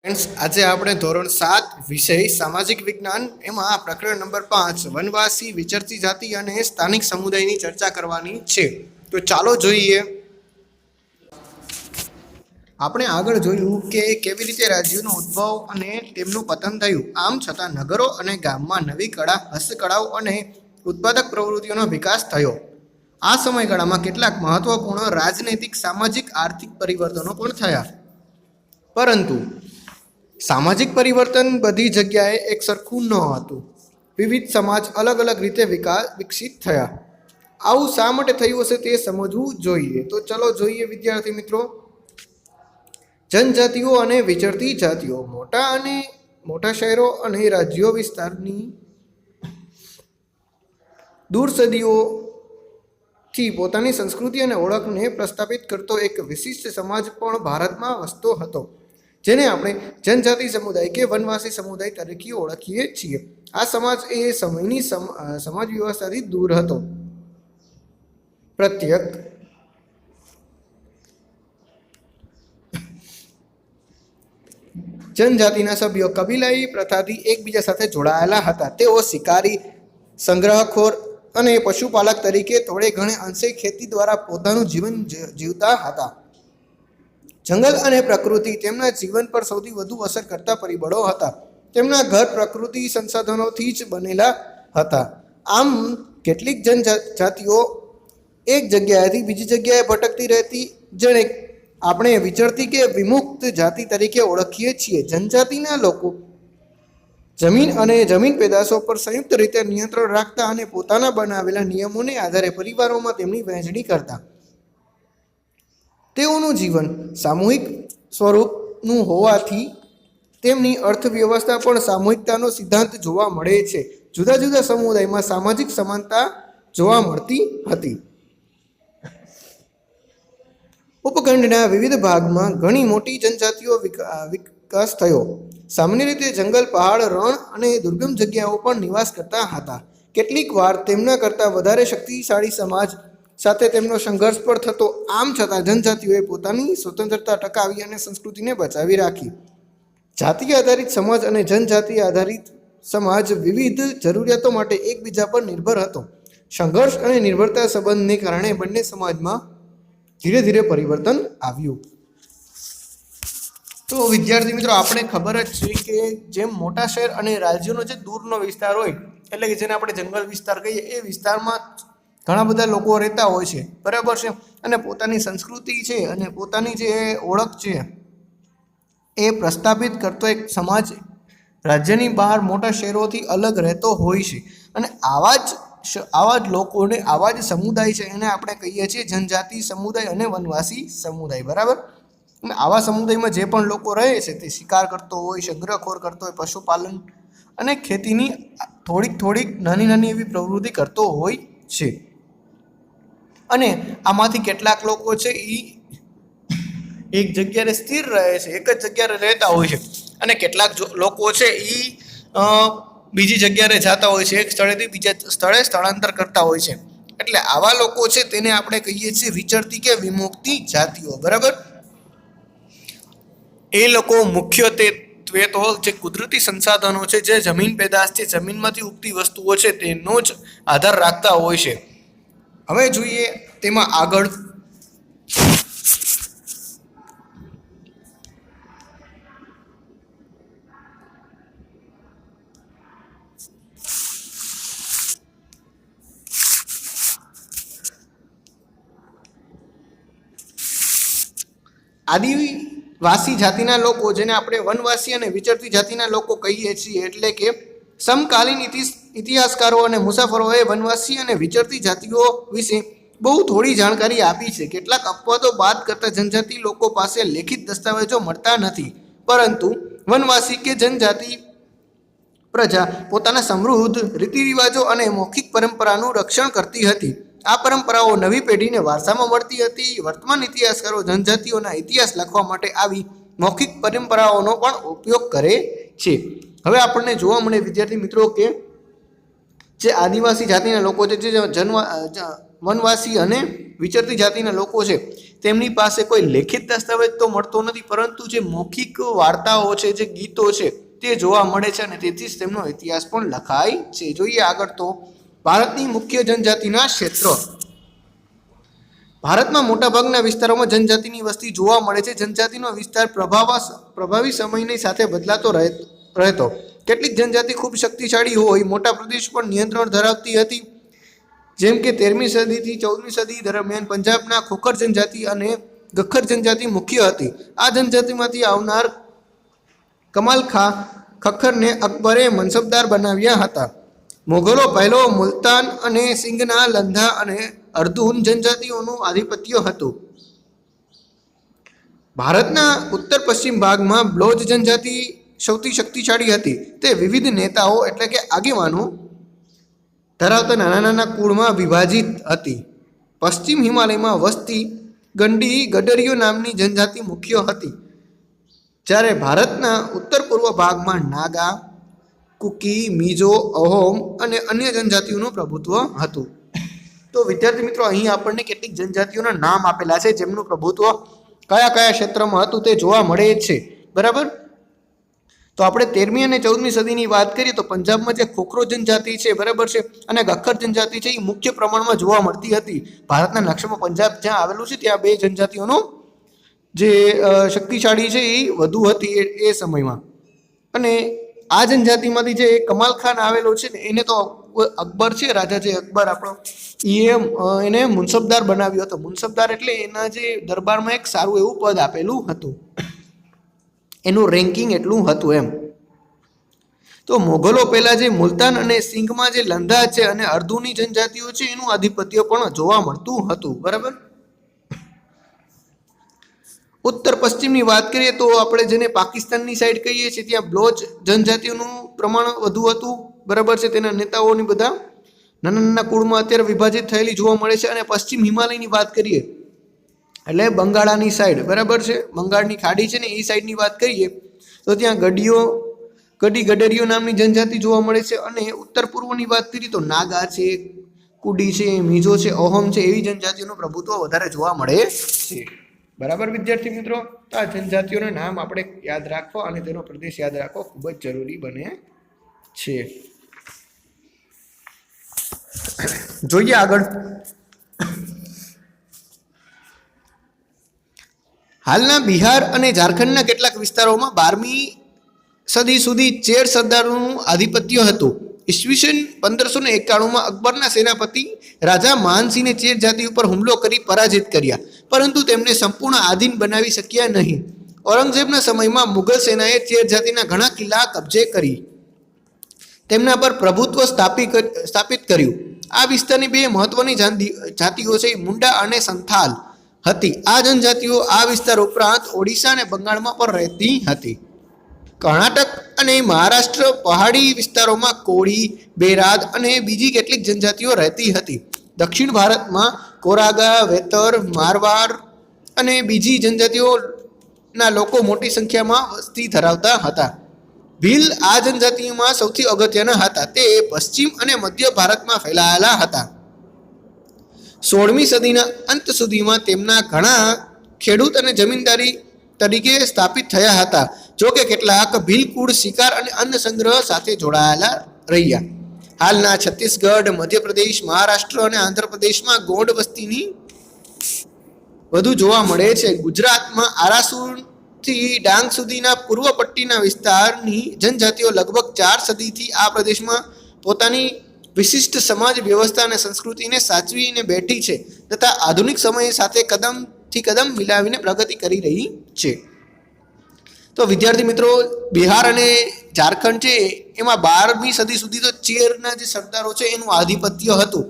Friends आज આપણે ધોરણ 7 વિષય સામાજિક વિજ્ઞાન એમાં પ્રકરણ નંબર 5 વનવાસી વિચરતી જાતિ અને સ્થાનિક સમુદાયની ચર્ચા કરવાની છે। તો ચાલો જોઈએ। આપણે આગળ જોયું કે કેવી રીતે રાજ્યનો ઉદ્ભવ અને તેમનું પતન થયું। આમ છતાં નગરો અને ગામમાં નવી કળા, હસ્તકળાઓ અને ઉત્પાદક પ્રવૃત્તિઓનો વિકાસ થયો। આ સમયગાળામાં કેટલાક મહત્વપૂર્ણ રાજનૈતિક, સામાજિક, આર્થિક પરિવર્તનો પણ થયા। પરંતુ સામાજિક પરિવર્તન બધી જગ્યાએ એક સરખું ન હતું। વિવિધ સમાજ અલગ અલગ રીતે વિકસિત થયા। આવું શા માટે થયું હશે તે સમજવું જોઈએ। તો ચલો જોઈએ વિદ્યાર્થી મિત્રો। જનજાતિઓ અને વિચરતી જાતિઓ મોટા શહેરો અને રાજ્યો વિસ્તારની દૂર સદીઓથી પોતાની સંસ્કૃતિ અને ઓળખને પ્રસ્થાપિત કરતો એક વિશિષ્ટ સમાજ પણ ભારતમાં વસતો હતો, જેને આપણે જનજાતિ સમુદાય કે વનવાસી સમુદાય તરીકે ઓળખીએ છીએ। આ સમાજ એ સમયની સમાજ વ્યવસ્થાથી દૂર હતો। પ્રત્યેક જનજાતિના સભ્યો કબીલાઈ પ્રથાથી એકબીજા સાથે જોડાયેલા હતા। તેઓ શિકારી, સંગ્રહખોર અને પશુપાલક તરીકે થોડે ઘણે અંશે ખેતી દ્વારા પોતાનું જીવન જીવતા હતા। જંગલ અને પ્રકૃતિ તેમના જીવન પર સૌથી વધુ અસર કરતા પરિબળો હતા। તેમના ઘર પ્રકૃતિ સંસાધનોથી જ બનેલા હતા। આમ કેટલીક જનજાતિઓ એક જગ્યાએથી બીજી જગ્યાએ ભટકતી રહેતી, જેને આપણે વિચરતી કે વિમુક્ત જાતિ તરીકે ઓળખીએ છીએ। જનજાતિના લોકો જમીન અને જમીન પેદાશો પર સંયુક્ત રીતે નિયંત્રણ રાખતા અને પોતાના બનાવેલા નિયમોને આધારે પરિવારોમાં તેમની વહેંચણી કરતા। તેઓનું જીવન સામૂહિક સ્વરૂપનું હોવાથી તેમની અર્થવ્યવસ્થા પણ સામૂહિકતાનો સિદ્ધાંત જોવા મળે છે। જુદા જુદા સમુદાયમાં સામાજિક સમાનતા જોવા મળતી હતી। ઉપખંડના વિવિધ ભાગમાં ઘણી મોટી જનજાતિઓ વિકાસ થયો। સામાન્ય રીતે જંગલ, પહાડ, રણ અને દુર્ગમ જગ્યાઓ પર નિવાસ કરતા હતા। કેટલીક વાર તેમના કરતાં વધારે શક્તિશાળી સમાજ સાથે તેમનો સંઘર્ષ પણ થતો। આમ છતાં જનજાતિઓએ પોતાની સ્વતંત્રતા ટકાવી અને સંસ્કૃતિને બચાવી રાખી। જાતિ આધારિત સમાજ અને જનજાતિ આધારિત સમાજ વિવિધ જરૂરિયાતો માટે એકબીજા પર નિર્ભર હતો। સંઘર્ષ અને નિર્ભરતા સંબંધને કારણે બંને સમાજમાં ધીરે ધીરે પરિવર્તન આવ્યું। તો વિદ્યાર્થી મિત્રો, આપણે ખબર જ છે કે જેમ મોટા શહેર અને રાજ્યોનો જે દૂરનો વિસ્તાર હોય, એટલે કે જેને આપણે જંગલ વિસ્તાર કહીએ, એ વિસ્તારમાં ઘણા બધા લોકો રહેતા હોય છે, બરાબર છે, અને પોતાની સંસ્કૃતિ છે અને પોતાની જે ઓળખ છે એ પ્રસ્થાપિત કરતો એક સમાજ રાજ્યની બહાર મોટા શહેરોથી અલગ રહેતો હોય છે। અને આવા જ લોકોને, આવા જ સમુદાય છે એને આપણે કહીએ છીએ જનજાતિ સમુદાય અને વનવાસી સમુદાય, બરાબર। અને આવા સમુદાયમાં જે પણ લોકો રહે છે તે શિકાર કરતો હોય, સંગ્રહખોર કરતો હોય, પશુપાલન અને ખેતીની થોડીક નાની એવી પ્રવૃત્તિ કરતો હોય છે। અને આમાંથી કેટલાક લોકો છે એ એક જગ્યાએ સ્થિર રહે છે, એક જ જગ્યાએ રહેતા હોય છે, અને કેટલાક લોકો છે એ બીજી જગ્યાએ જતા હોય છે, એક સ્થળેથી બીજા સ્થળે સ્થળાંતર કરતા હોય છે। એટલે આવા લોકો છે તેને આપણે કહીએ છીએ વિચરતી કે વિમુક્તિ જાતિઓ, બરાબર। એ લોકો મુખ્યત્વે તો જે કુદરતી સંસાધનો છે, જે જમીન પેદાશ છે, જમીનમાંથી ઉગતી વસ્તુઓ છે, તેનો જ આધાર રાખતા હોય છે। હવે જોઈએ તેમાં આગળ આદિવાસી જાતિના લોકો, જેને આપણે વનવાસી અને વિચરતી જાતિના લોકો કહીએ છીએ, એટલે કે સમકાલીન ઇતિહાસકારો અને મુસાફરોએ વનવાસી અને વિચરતી જાતિઓ વિશે બહુ થોડી જાણકારી આપી છે। કેટલાક અપવાદો બાદ કરતા જનજાતિ લોકો પાસે લેખિત દસ્તાવેજો મળતા નથી, પરંતુ વનવાસી કે જનજાતિ પ્રજા પોતાના સમૃદ્ધ રીતિરિવાજો અને મૌખિક પરંપરાનું રક્ષણ કરતી હતી। આ પરંપરાઓ નવી પેઢીને વારસામાં મળતી હતી। વર્તમાન ઇતિહાસકારો જનજાતિઓના ઇતિહાસ લખવા માટે આવી મૌખિક પરંપરાઓનો પણ ઉપયોગ કરે છે। હવે આપણને જોવા મળે વિદ્યાર્થી મિત્રો કે જે આદિવાસી જાતિના લોકો છે, જે વનવાસી અને વિચરતી જાતિના લોકો છે, તેમની પાસે કોઈ લેખિત દસ્તાવેજ તો મળતો નથી, પરંતુ જે મૌખિક વાર્તાઓ છે, જે ગીતો છે, તે જોવા મળે છે અને તેથી જ તેમનો ઇતિહાસ પણ લખાય છે. જોઈએ આગળ તો ભારતની મુખ્ય જનજાતિના ક્ષેત્રો. ભારતમાં મોટાભાગના વિસ્તારોમાં જનજાતિની વસ્તી જોવા મળે છે. જનજાતિનો વિસ્તાર પ્રભાવી સમયની સાથે બદલાતો રહેતો. કેટલીક જનજાતિ ખૂબ શક્તિશાળી હોય મોટા પ્રદેશ પર નિયંત્રણ ધરાવતી હતી, જેમ કે 13મી સદીથી 14મી સદી દરમિયાન પંજાબના ખોખર જનજાતિ અને ગખ્ખર જનજાતિ મુખ્ય હતી. આ જનજાતિમાંથી આવનાર કમાલ ખાં ખખ્ખરને અકબરે મનસબદાર બનાવ્યા હતા. મોગલો પહેલો મુલતાન અને સિંઘના લંધા અને અર્ધૂન જનજાતિઓનું આધિપત્ય હતું. ભારતના ઉત્તર પશ્ચિમ ભાગમાં બ્લોચ જનજાતિ સૌથી શક્તિશાળી હતી. તે વિવિધ નેતાઓ એટલે કે આગેવાનો ધરાવતા નાના નાના કુળમાં વિભાજિત હતી. પશ્ચિમ હિમાલયમાં વસતી ગંડી ગડરીઓ નામની જનજાતિ મુખ્ય હતી, જ્યારે ભારતના ઉત્તર પૂર્વ ભાગમાં નાગા, કુકી, મિઝો, અહોમ અને અન્ય જનજાતિઓનું પ્રભુત્વ હતું. તો વિદ્યાર્થી મિત્રો, અહીં આપણને કેટલીક જનજાતિઓના નામ આપેલા છે, જેમનું પ્રભુત્વ કયા કયા ક્ષેત્રમાં હતું તે જોવા મળે છે. બરાબર. તો આપણે 13મી અને 14મી સદીની વાત કરીએ તો પંજાબમાં જે ખોખરો જનજાતિ છે, બરાબર છે, અને ગખ્ખર જનજાતિ છે, એ મુખ્ય પ્રમાણમાં જોવા મળતી હતી. ભારતના નકશામાં પંજાબ જ્યાં આવેલું છે ત્યાં બે જનજાતિઓનો જે શક્તિશાળી છે એ વધુ હતી એ સમયમાં. અને આ જનજાતિમાંથી જે કમાલ ખાન આવેલો છે ને, એને તો અકબર છે, રાજા જે અકબર આપણો, એને મુનસબદાર બનાવ્યો હતો. મુનસબદાર એટલે એના જે દરબારમાં એક સારું એવું પદ આપેલું હતું, એનું રેન્કિંગ એટલું હતું એમ. તો મોગલો પહેલા જે મુલતાન અને સિંઘમાં જે લંધા છે અને અર્ધુની જનજાતિઓ છે એનું આધિપત્ય પણ જોવા મળતું હતું. બરાબર. ઉત્તર પશ્ચિમની વાત કરીએ તો આપણે જેને પાકિસ્તાનની સાઈડ કહીએ છીએ ત્યાં બ્લોચ જનજાતિઓનું પ્રમાણ વધુ હતું. બરાબર છે. તેના નેતાઓની બધા નાના નાના કુળમાં અત્યારે વિભાજિત થયેલી જોવા મળે છે. અને પશ્ચિમ હિમાલયની વાત કરીએ એટલે બંગાળાની સાઈડ, બરાબર છે, બંગાળની ખાડી છે ને એ સાઈડની વાત કરીએ તો ત્યાં ગડી ગડરીઓ નામની જનજાતિ જોવા મળે છે. અને ઉત્તર પૂર્વની વાત કરીએ તો નાગા છે, કુડી છે, મિઝો છે, અહોમ છે, એવી જનજાતિઓનું પ્રભુત્વ વધારે જોવા મળે છે. બરાબર વિદ્યાર્થી મિત્રો, આ જનજાતિઓના નામ આપણે યાદ રાખવા અને તેનો પ્રદેશ યાદ રાખવો ખૂબ જ જરૂરી બને છે. જોઈએ આગળ. હાલના બિહાર અને ઝારખંડના કેટલાક વિસ્તારોમાં 12મી સદી સુધી ચેર સરદારોનું આધિપત્ય હતું. ઈસવીસન 1591માં અકબરના સેનાપતિ રાજા માનસિંહને ચેર જાતિ ઉપર હુમલો કરી પરાજિત કર્યા, પરંતુ તેમને સંપૂર્ણ આધીન બનાવી શક્યા નહીં. ઔરંગઝેબના સમયમાં મુગલ સેનાએ ચેર જાતિના ઘણા કિલ્લા કબજે કરી તેમના પર પ્રભુત્વ સ્થાપિત કર્યું. આ વિસ્તારની બે મહત્વની જાતિઓ છે, મુંડા અને સંથાલ હતી. આ જનજાતિઓ આ વિસ્તાર ઉપરાંત ઓડિશા અને બંગાળમાં પણ રહેતી હતી. કર્ણાટક અને મહારાષ્ટ્ર પહાડી વિસ્તારોમાં કોળી, બેરાદ અને બીજી કેટલીક જનજાતિઓ રહેતી હતી. દક્ષિણ ભારતમાં કોરાગા, વેતર, મારવાડ અને બીજી જનજાતિઓના લોકો મોટી સંખ્યામાં વસ્તી ધરાવતા હતા. ભીલ આ જનજાતિઓમાં સૌથી અગત્યના હતા. તે પશ્ચિમ અને મધ્ય ભારતમાં ફેલાયેલા હતા. 16મી સદીના અંત સુધીમાં તેમના ઘણા ખેડૂત અને જમીનદારી તરીકે સ્થાપિત થયા હતા. જોકે કેટલાક ભીલ કુળ શિકાર અને અન્ન સંગ્રહ સાથે જોડાયેલા રહ્યા. હાલના છત્તીસગઢ, મધ્યપ્રદેશ, મહારાષ્ટ્ર અને આંધ્રપ્રદેશમાં ગોંડ વસ્તીની વધુ જોવા મળે છે. ગુજરાતમાં આરાસુરથી ડાંગ સુધીના પૂર્વ પટ્ટીના વિસ્તારની જનજાતિઓ લગભગ 4 સદીથી આ પ્રદેશમાં પોતાની વિશિષ્ટ સમાજ વ્યવસ્થા અને સંસ્કૃતિને સાચવીને બેઠી છે તથા આધુનિક સમય સાથે કદમથી કદમ મિલાવીને પ્રગતિ કરી રહી છે. તો વિદ્યાર્થી મિત્રો, બિહાર અને ઝારખંડ છે એમાં 12મી સદી સુધી તો ચેરના જે સરદારો છે એનું આધિપત્ય હતું.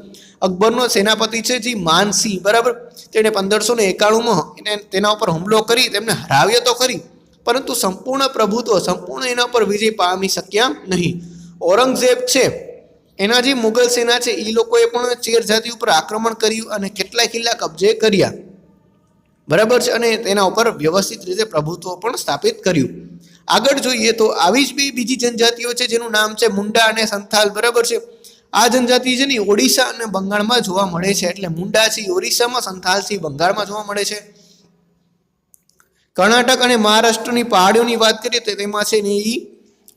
અકબરનો સેનાપતિ છે જે માનસિંહ, બરાબર, તેણે 1591માં તેના ઉપર હુમલો કરી તેમને હરાવ્યો તો ખરી, પરંતુ સંપૂર્ણ પ્રભુત્વ, સંપૂર્ણ એના ઉપર વિજય પામી શક્યા નહીં. ઔરંગઝેબ છે એના જે મુગલ સેના છે એ લોકોએ પણ ચેર જાતિ ઉપર આક્રમણ કર્યું અને કેટલાય કિલ્લા કબજે કર્યા, બરાબર છે, અને તેના ઉપર વ્યવસ્થિત રીતે પ્રભુત્વ પણ સ્થાપિત કર્યું. આગળ જોઈએ તો આવી જ બીજી જનજાતિઓ છે જેનું નામ છે મુંડા અને સંથાલ, બરાબર છે. આ જનજાતિ છે ને ઓડિશા અને બંગાળમાં જોવા મળે છે. એટલે મુંડા છે ઓરિસ્સામાં, સંથાલ છે બંગાળમાં જોવા મળે છે. કર્ણાટક અને મહારાષ્ટ્રની પહાડીઓની વાત કરીએ તો તેમાં છે ને એ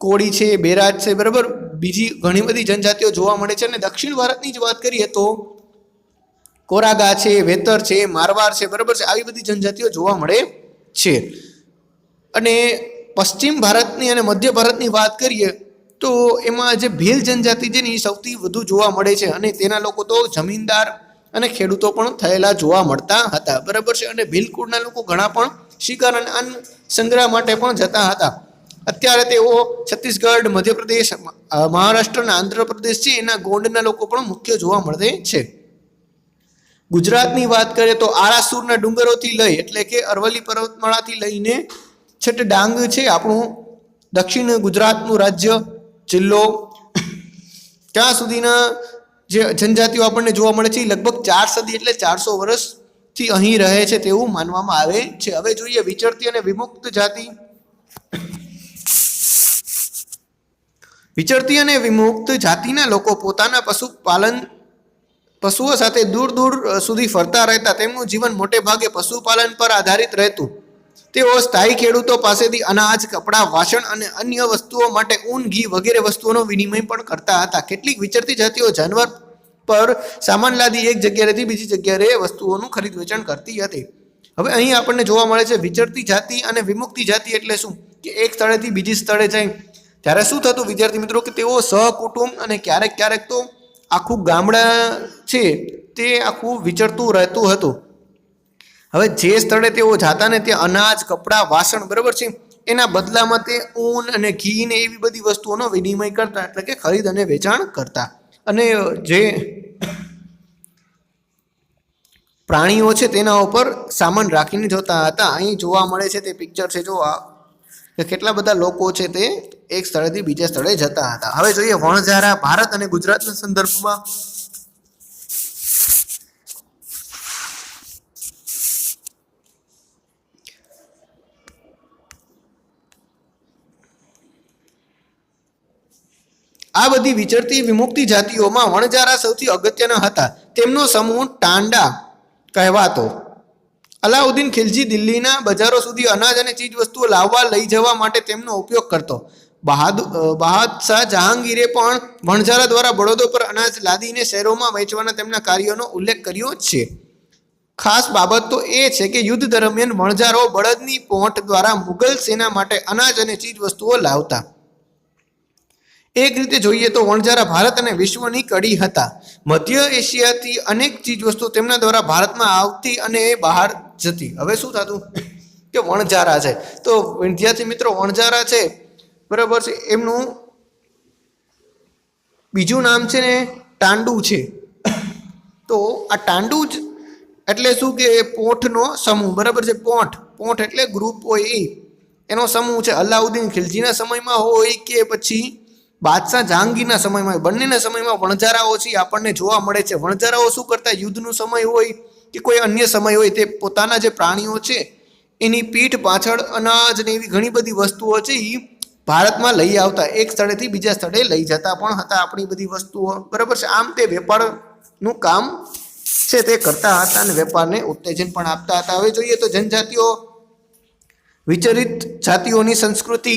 કોળી છે, બેરાજ છે, બરાબર, બીજી ઘણી બધી જનજાતિઓ જોવા મળે છે. અને દક્ષિણ ભારતની જ વાત કરીએ તો કોરાગા છે, વેતર છે, મારવાડ છે, બરાબર છે, આવી બધી જનજાતિઓ જોવા મળે છે. અને પશ્ચિમ ભારતની અને મધ્ય ભારતની વાત કરીએ તો એમાં જે ભીલ જનજાતિ છે ને એ સૌથી વધુ જોવા મળે છે. અને તેના લોકો તો જમીનદાર અને ખેડૂતો પણ થયેલા જોવા મળતા હતા, બરાબર છે. અને ભીલ કુળના લોકો ઘણા પણ શિકાર અને અન્ન સંગ્રહ માટે પણ જતા હતા. અત્યારે તેઓ છત્તીસગઢ, મધ્યપ્રદેશ, મહારાષ્ટ્ર અને આંધ્રપ્રદેશ છે એના ગોંડના લોકો પણ મુખ્ય જોવા મળે છે. ગુજરાતની વાત કરીએ તો આરાસુરના ડુંગરોથી લઈ એટલે કે અરવલ્લી પર્વતમાળાથી લઈને છેટ ડાંગ છે આપણું દક્ષિણ ગુજરાતનું રાજ્ય જિલ્લો, ત્યાં સુધીના જે જનજાતિઓ આપણને જોવા મળે છે લગભગ 4 સદી એટલે 400 વર્ષથી અહીં રહે છે તેવું માનવામાં આવે છે. હવે જોઈએ વિચરતી અને વિમુક્ત જાતિ. વિચરતી અને વિમુક્ત જાતિના લોકો પોતાના પશુઓ સાથે દૂર દૂર સુધી ફરતા રહેતા. તેમનું જીવન મોટે ભાગે પશુપાલન પર આધારિત રહેતું. તેઓ સ્થાયી ખેડૂતો પાસેથી અનાજ, કપડાં, વાસણ અને અન્ય વસ્તુઓ માટે ઊન, ઘી વગેરે વસ્તુઓનો વિનિમય પણ કરતા હતા. કેટલીક વિચરતી જાતિઓ જાનવર પર સામાન લાદી એક જગ્યાએથી બીજી જગ્યાએ વસ્તુઓનું ખરીદ વેચાણ કરતી હતી. હવે અહીં આપણને જોવા મળે છે વિચરતી જાતિ અને વિમુક્તિ જાતિ એટલે શું કે એક સ્થળેથી બીજી સ્થળે જાય ત્યારે શું થતું વિદ્યાર્થી મિત્રો કે તેઓ સહકુટુંબ અને ક્યારેક ક્યારેક તો આખું ગામડા છે તે આખું વિચરતું રહેતું હતું. હવે જે સ્થળે તેઓ જાતા ને ત્યાં અનાજ, કપડાં, વાસણ, બરાબર છે, એના બદલામાં તે ઊન અને ઘી ને એવી બધી વસ્તુઓનો વિનિમય કરતા એટલે કે ખરીદ અને વેચાણ કરતા. અને જે પ્રાણીઓ છે તેના ઉપર સામાન રાખીને જતા હતા. અહીં જોવા મળે છે તે પિક્ચર છે જો કે કેટલા બધા લોકો છે તે એક સ્થળેથી બીજા સ્થળે જતા હતા. હવે જોઈએ વણઝારા. ભારત અને ગુજરાતના સંદર્ભમાં આ બધી વિચરતી વિમુક્તિ જાતિઓમાં વણઝારા સૌથી અગત્યના હતા. તેમનો સમૂહ ટાંડા કહેવાતો. અલાઉદ્દીન ખિલજી દિલ્હીના બજારો સુધી અનાજ અને ચીજ વસ્તુઓ લાવવા લઈ જવા માટે તેમનો ઉપયોગ કરતો. બાદશાહ જહાંગીરે પણ વણઝારા દ્વારા બળદો પર અનાજ લાદીને શહેરોમાં વેચવાના તેમના કાર્યોનો ઉલ્લેખ કર્યો છે. ખાસ બાબત તો એ છે કે યુદ્ધ દરમિયાન વણઝારો બળદની પહોંટ દ્વારા મુગલ સેના માટે અનાજ અને ચીજ વસ્તુઓ લાવતા. એક રીતે જોઈએ તો વણઝારા ભારત અને વિશ્વની કડી હતા. મધ્ય એશિયાથી અનેક ચીજ વસ્તુઓ તેમના દ્વારા ભારતમાં આવતી અને બહાર જતી. હવે શું થતું કે વણઝારા છે તો વિદ્યાર્થી મિત્રો વણઝારા છે બરાબર છે એમનું બીજું નામ છે ને ટાંડુ છે. તો આ ટાંડુ જ એટલે શું કે પોઠનો સમૂહ, બરાબર છે. પોઠ એટલે ગ્રુપ હોય એનો સમૂહ છે. અલાઉદ્દીન ખિલજીના સમયમાં હોય કે પછી બાદશાહ જહાંગીરના સમયમાં, બંનેના સમયમાં વણઝારાઓ છે આપણને જોવા મળે છે. વણઝારાઓ શું કરતા, યુદ્ધનો સમય હોય કે કોઈ અન્ય સમય હોય તે પોતાના જે પ્રાણીઓ છે એની પીઠ પાછળ અનાજ ને એવી ઘણી બધી વસ્તુઓ છે એ ભારતમાં લઈ આવતા. એક સ્થળેથી બીજા સ્થળે લઈ જતા પણ હતા આપણી બધી વસ્તુઓ, બરાબર છે. આમ તે વેપારનું કામ છે તે કરતા હતા અને વેપારને ઉત્તેજન પણ આપતા હતા. હવે જોઈએ તો જનજાતિઓ, વિચરિત જાતિઓની સંસ્કૃતિ.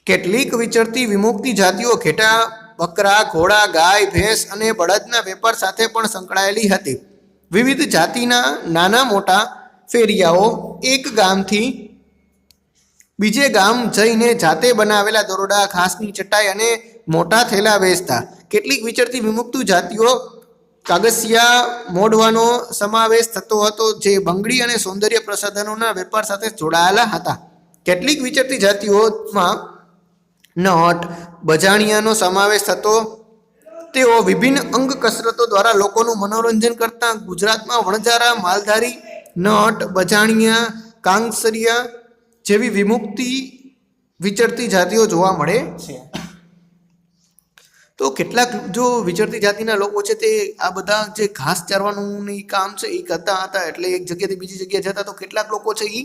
કેટલીક વિચરતી વિમુક્તિ જાતિઓ ઘેટા, બકરા, ઘોડા, ગાય, ભેંસ અને બળદના વેપાર સાથે પણ સંકળાયેલી હતી. વિવિધ જાતિના નાના મોટા ફેરિયાઓ એક ગામથી બીજે ગામ જઈને જાતે બનાવેલા દોરડા, ઘાસની ચટાઈ અને મોટા થેલા વેચતા. કેટલીક વિચરતી વિમુક્ત જાતિઓ કાગસિયા મોઢવાનો સમાવેશ થતો હતો જે બંગડી અને સૌંદર્ય પ્રસાધનોના વેપાર સાથે જોડાયેલા હતા. કેટલીક વિચરતી જાતિઓમાં નટ, બજાણિયાનો સમાવેશ થતો. તેઓ વિભિન્ન અંગ કસરતો દ્વારા લોકોનું મનોરંજન કરતા. ગુજરાતમાં વણઝારા, માલધારી, નટ, બજાણિયા, કાંગસરિયા જેવી વિચરતી જાતિઓ જોવા મળે છે. તો કેટલાક જો વિચરતી જાતિના લોકો છે તે આ બધા જે ઘાસ ચારવાનું કામ છે એ કરતા હતા, એટલે એક જગ્યાથી બીજી જગ્યાએ જતા. તો કેટલાક લોકો છે એ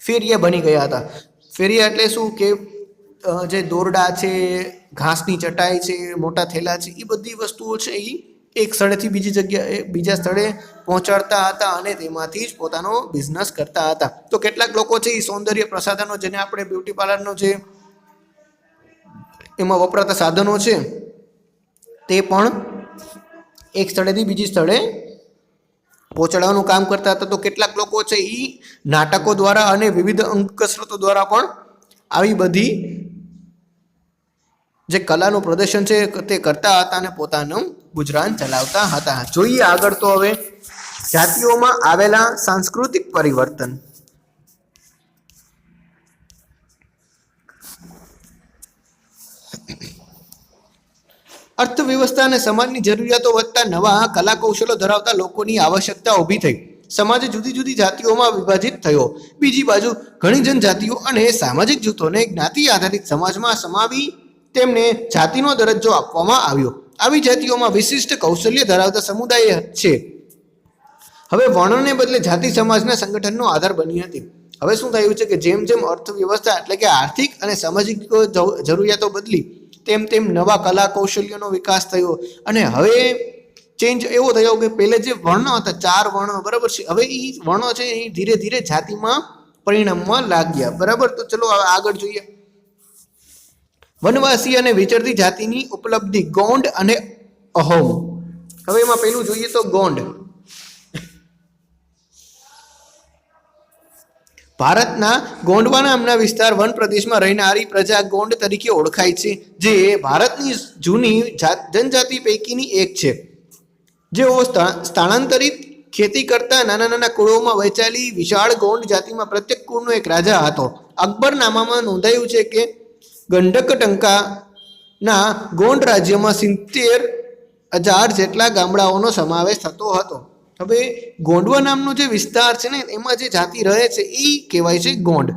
ફેરિયા બની ગયા હતા. ફેરિયા એટલે શું કે જે દોરડા છે, ઘાસની ચટાઈ છે, મોટા થેલા છે, એ બધી વસ્તુઓ છે એ એક સ્થળેથી બીજા સ્થળે પહોંચાડતા હતા અને તેમાંથી જ પોતાનો બિઝનેસ કરતા હતા. તો કેટલાક લોકો છે એ સૌંદર્ય પ્રસાધનો, જેને આપણે બ્યુટી પાર્લરનો જે એમાં વપરાતા સાધનો છે તે પણ એક સ્થળેથી બીજી સ્થળે પહોંચાડવાનું કામ કરતા હતા. તો કેટલાક લોકો છે એ નાટકો દ્વારા અને વિવિધ અંગ કસરતો દ્વારા પણ આવી બધી જે કલાનું પ્રદર્શન છે તે કરતા હતા અને પોતાનું ગુજરાન ચલાવતા હતા. જોઈએ આગળ તો હવે જાતિઓમાં આવેલા સાંસ્કૃતિક પરિવર્તન. અર્થવ્યવસ્થા અને સમાજની જરૂરિયાતો વધતા નવા કલા કૌશલ્યો ધરાવતા લોકોની આવશ્યકતા ઊભી થઈ. સમાજ જુદી જુદી જાતિઓમાં વિભાજિત થયો. બીજી બાજુ ઘણી જનજાતિઓ અને સામાજિક જૂથોને જ્ઞાતિ આધારિત સમાજમાં સમાવી તેમને જાતિનો દરજ્જો આપવામાં આવ્યો. આવી જાતિઓમાં વિશિષ્ટ કૌશલ્ય ધરાવતા સમુદાય છે. હવે વર્ણને બદલે જાતિ સમાજના સંગઠનનો આધાર બની હતી. હવે શું થયું છે કે જેમ જેમ અર્થવ્યવસ્થા એટલે કે આર્થિક અને સામાજિક જરૂરિયાતો બદલી તેમ તેમ નવા કલા કૌશલ્યનો વિકાસ થયો. અને હવે ચેન્જ એવો થયો કે પહેલે જે વર્ણો હતા 4 વર્ણો, બરાબર છે, હવે એ વર્ણો છે એ ધીરે ધીરે જાતિમાં પરિણમવા લાગ્યા. બરાબર. તો ચલો આગળ જોઈએ. વનવાસી અને વિચરતી જાતિની ઉપલબ્ધિ, ગોંડ અને અહોમ. હવે એમાં પહેલું જોઈએ તો ગોંડ. ભારતના ગોંડવા નામના વિસ્તાર વન પ્રદેશમાં રહેનારી પ્રજા ગોંડ તરીકે ઓળખાય છે, જે ભારતની જૂની જનજાતિ પૈકીની એક છે. જેઓ સ્થળાંતરિત ખેતી કરતા નાના નાના કુળોમાં વહેંચાયેલી વિશાળ ગોંડ જાતિમાં પ્રત્યેક કુળનો એક રાજા હતો. અકબરનામામાં નોંધાયું છે કે ગંડક ટંકાના ગોંડ રાજ્યમાં 70,000 જેટલા ગામડાઓનો સમાવેશ થતો હતો. હવે ગોંડવા નામનો જે વિસ્તાર છે ને એમાં જે જાતિ રહે છે એ કહેવાય છે ગોંડ.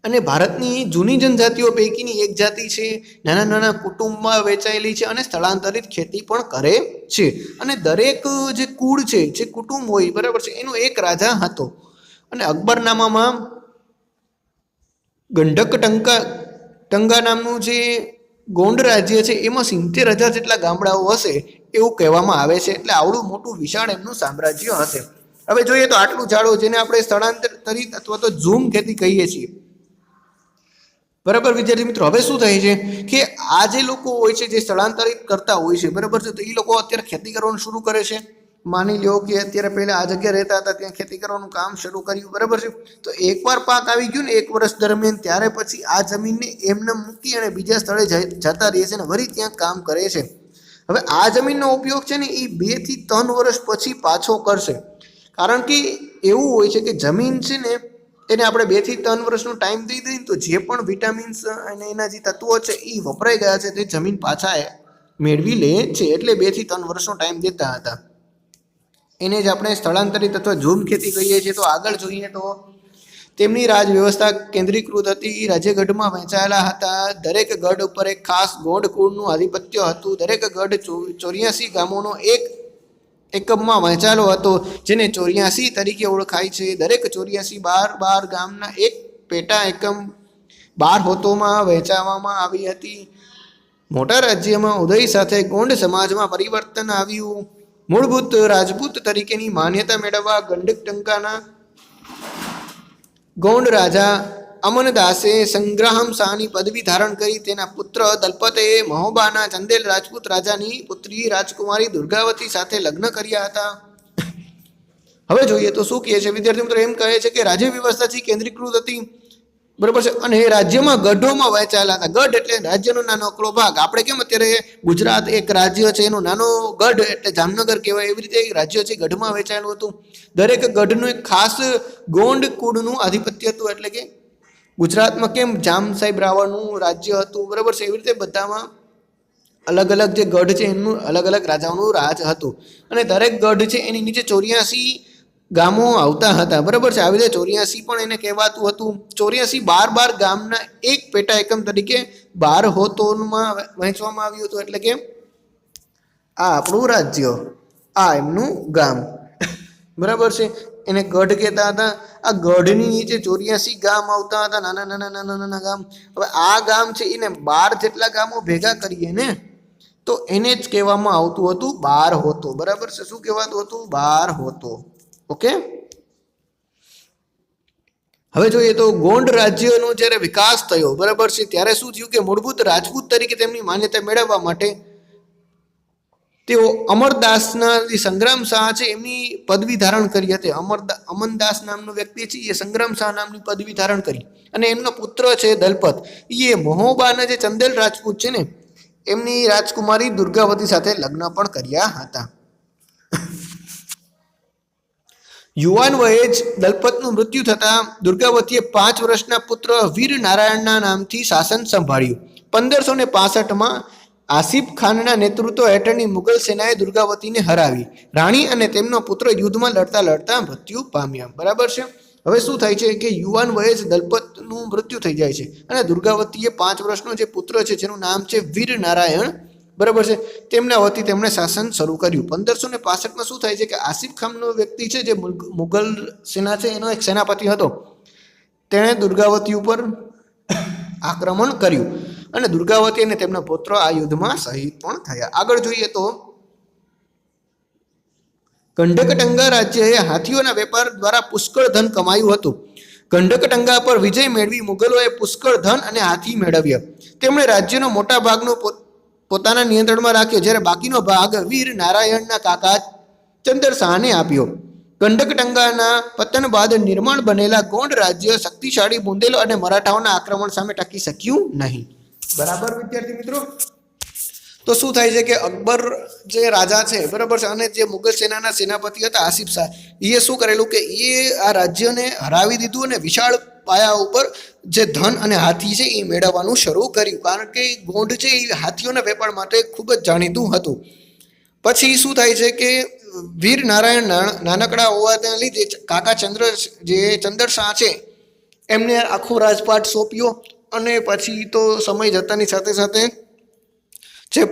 અને ભારતની જૂની જનજાતિઓ પૈકીની એક જાતિ છે. નાના નાના કુટુંબમાં વહેંચાયેલી છે અને સ્થળાંતરિત ખેતી પણ કરે છે. અને દરેક જે કુળ છે, જે કુટુંબ હોય, બરાબર છે, એનો એક રાજા હતો. અને અકબરનામામાં ગંડક ટંકા નામનું જે ગોંડ રાજ્ય છે એમાં 70,000 જેટલા ગામડાઓ હશે એવું કહેવામાં આવે છે. એટલે આવડું મોટું વિશાળ એમનું સામ્રાજ્ય હશે. હવે જોઈએ તો આટલું જાડો, જેને આપણે સ્થળાંતરિત અથવા તો ઝૂમ ખેતી કહીએ છીએ. બરાબર વિદ્યાર્થી મિત્રો. હવે શું થાય છે કે આ જે લોકો હોય છે, જે સ્થળાંતરિત કરતા હોય છે, બરાબર છે, તો એ લોકો અત્યારે ખેતી કરવાનું શરૂ કરે છે. માની લો કે અત્યારે પહેલા આ જગ્યા રહેતા હતા, ત્યાં ખેતી કરવાનું કામ શરૂ કર્યું, બરાબર છે. તો એકવાર પાક આવી ગયું ને 1 વર્ષ દરમિયાન, ત્યારે પછી આ જમીનને એમને મૂકી અને બીજા સ્થળે જતા રહે છે ને વળી ત્યાં કામ કરે છે. હવે આ જમીનનો ઉપયોગ છે ને એ 2 થી 3 વર્ષ પછી પાછો કરશે. કારણ કે એવું હોય છે કે જમીન છે ને એને આપણે 2 થી 3 વર્ષનો ટાઈમ દઈ દઈએ તો જે પણ વિટામિન્સ અને એના જે તત્વો છે એ વપરાઈ ગયા છે તે જમીન પાછા મેળવી લે છે. એટલે 2 થી 3 વર્ષનો ટાઈમ દેતા હતા. એને જ આપણે સ્થળાંતરિત અથવા ઝૂમ ખેતી કહીએ છીએ. તો આગળ જોઈએ તો તેમની રાજ વ્યવસ્થા કેન્દ્રીકૃત હતી. રાજ્યગઢમાં વહેંચાયેલા હતા. દરેક ગઢ ઉપર એક ખાસ ગોંડ કુળનું આધિપત્ય હતું. દરેક ગઢ 84 ગામોનો એક એકમમાં વહેંચાયેલો હતો, જેને 84 તરીકે ઓળખાય છે. દરેક 84 12 ગામના એક પેટા એકમ 12 હોતોમાં વહેંચવામાં આવી હતી. મોટા રાજ્યમાં ઉદય સાથે ગોંડ સમાજમાં પરિવર્તન આવ્યું. મૂળભૂત રાજપૂત તરીકેની માન્યતા મેળવવા ગંડક ટંકાના ગોંડ રાજા અમનદાસે સંગ્રામ શાહની પદવી ધારણ કરી. તેના પુત્ર દલપતે મહોબાના ચંદેલ રાજપૂત રાજાની પુત્રી રાજકુમારી દુર્ગાવતી સાથે લગ્ન કર્યા હતા. હવે જોઈએ તો શું કહે છે વિદ્યાર્થી મિત્રો. એમ કહે છે કે રાજ્ય વ્યવસ્થાથી કેન્દ્રીકૃત હતી, બરાબર છે, અને રાજ્યમાં ગઢોમાં વહેંચાયેલા હતા. ગઢ એટલે રાજ્યનો નાનો એકલો ભાગ. આપણે કેમ અત્યારે ગુજરાત એક રાજ્ય છે, એનો નાનો ગઢ એટલે જામનગર કહેવાય, એવી રીતે એક રાજ્ય છે ગઢમાં વહેંચાયેલું હતું. દરેક ગઢનું એક ખાસ ગોંડ કુળનું આધિપત્ય હતું. એટલે કે ગુજરાતમાં કેમ જામ સાહેબ રાવળનું રાજ્ય હતું, બરાબર છે, એવી રીતે બધામાં અલગ અલગ જે ગઢ છે એનું અલગ અલગ રાજાઓનું રાજ હતું. અને દરેક ગઢ છે એની નીચે 84 ગામો આવતા હતા, બરાબર છે. આવી રીતે 84 પણ એને કહેવાતું હતું. 84 12 ગામના એક પેટા એકમ તરીકે 12 હોતોમાં વહેંચવામાં આવ્યું હતું. એટલે કે આ આપણું રાજ્ય, આ એમનું ગામ, બરાબર છે, એને ગઢ કહેતા હતા. આ ગઢની નીચે 84 ગામ આવતા હતા, નાના નાના નાના નાના ગામ. હવે આ ગામ છે એને 12 જેટલા ગામો ભેગા કરીએ ને તો તો એને જ કહેવામાં આવતું હતું બાર હોતો. બરાબર છે, શું કહેવાતું હતું? બાર હોતો. ઓકે, હવે જોઈએ તો ગોંડ રાજ્યનો જ્યારે વિકાસ થયો, બરાબર છે, ત્યારે શું થયું કે મૂળભૂત રાજપૂત તરીકે તેમની માન્યતા મેળવવા માટે તેઓ અમરદાસના જે સંગ્રામ શાહ છે એમની પદવી ધારણ કરી હતી. અમનદાસ નામનો વ્યક્તિ છે એ સંગ્રામ શાહ નામની પદવી ધારણ કરી, અને એમનો પુત્ર છે દલપત, એ મહોબાના જે ચંદેલ રાજપૂત છે ને એમની રાજકુમારી દુર્ગાવતી સાથે લગ્ન પણ કર્યા હતા. યુવાન વયે જ દલપતનું મૃત્યુ થતાં દુર્ગાવતીએ 5 વર્ષના પુત્ર વીર નારાયણના નામથી શાસન સંભાળ્યું. 1565માં આસિફ ખાનના નેતૃત્વ હેઠળની મુગલ સેનાએ દુર્ગાવતીને હરાવી. રાણી અને તેમનો પુત્ર યુદ્ધમાં લડતા લડતા મૃત્યુ પામ્યા. બરાબર છે. હવે શું થાય છે કે યુવાન વયે જ દલપતનું મૃત્યુ થઈ જાય છે, અને દુર્ગાવતીએ 5 વર્ષનો જે પુત્ર છે જેનું નામ છે વીર નારાયણ, બરાબર છે, તેમના વતી તેમણે શાસન શરૂ કર્યું. 1565માં શું થાય છે કે આસિફ ખાનનો વ્યક્તિ છે જે મુગલ સેના છે એનો એક સેનાપતિ હતો, તેણે દુર્ગાવતી ઉપર આક્રમણ કર્યું, અને દુર્ગાવતી અને તેમના પુત્રો આ યુદ્ધમાં શહીદ પણ થયા. આગળ જોઈએ તો ગંડકટંગા રાજ્યએ હાથીઓના વેપાર દ્વારા પુષ્કળ ધન કમાયું હતું. ગંડકટંગા પર વિજય મેળવી મુગલોએ પુષ્કળ ધન અને હાથી મેળવ્યા. તેમણે રાજ્યનો મોટા ભાગનો પોતાના નિયંત્રણમાં રાખ્યો, જ્યારે બાકીનો ભાગ વીર નારાયણના કાકા ચંદર શાહને આપ્યો. ગંડકટંગાના પતન બાદ નિર્માણ બનેલા ગોંડ રાજ્ય શક્તિશાળી બુંદેલો અને મરાઠાઓના આક્રમણ સામે ટકી શક્યું નહીં. બરાબર વિદ્યાર્થી મિત્રો, તો શું થાય છે કે અકબર જે રાજા છે, બરાબર છે, અને જે મુગલ સેનાના સેનાપતિ હતા આસિફ શાહ, એ શું કરેલું કે એ આ રાજ્યને હરાવી દીધું અને વિશાળ પાયા ઉપર જે ધન અને હાથી છે એ મેળવવાનું શરૂ કર્યું, કારણ કે ગોંડ છે એ હાથીઓના વેપાર માટે ખૂબ જ જાણીતું હતું. પછી શું થાય છે કે વીર નારાયણ નાનકડા હોવાના લીધે કાકા ચંદર શાહ છે એમને આખો રાજપાટ સોંપ્યો, અને પછી તો સમય જતાની સાથે સાથે જે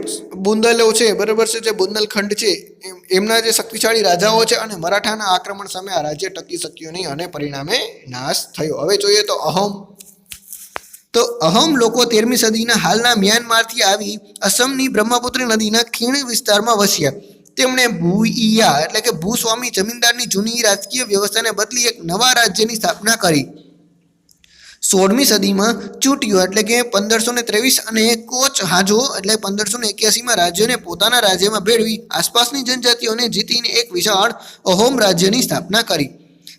બુંદેલો છે, બરાબર છે, જે બુંદેલખંડ છે એમના જે શક્તિશાળી રાજાઓ છે, અને મરાઠાના આક્રમણ સામે આ રાજ્ય ટકી શક્યું નહીં, અને પરિણામે નાશ થયો. હવે જોઈએ તો અહમ લોકો 13મી સદીના હાલના મ્યાનમારથી આવી અસમની બ્રહ્મપુત્ર નદીના ખીણ વિસ્તારમાં વસ્યા. તેમણે ભૂઈયા એટલે કે ભૂસ્વામી જમીનદારની જૂની રાજકીય વ્યવસ્થાને બદલી એક નવા રાજ્યની સ્થાપના કરી. 16મી સદીમાં ચૂંટ્યો એટલે કે 1523 અને કોચ હાજો એટલે 1581માં રાજ્યને પોતાના રાજ્યમાં ભેળવી આસપાસની જનજાતિઓને જીતીને એક વિશાળ અહોમ રાજ્યની સ્થાપના કરી.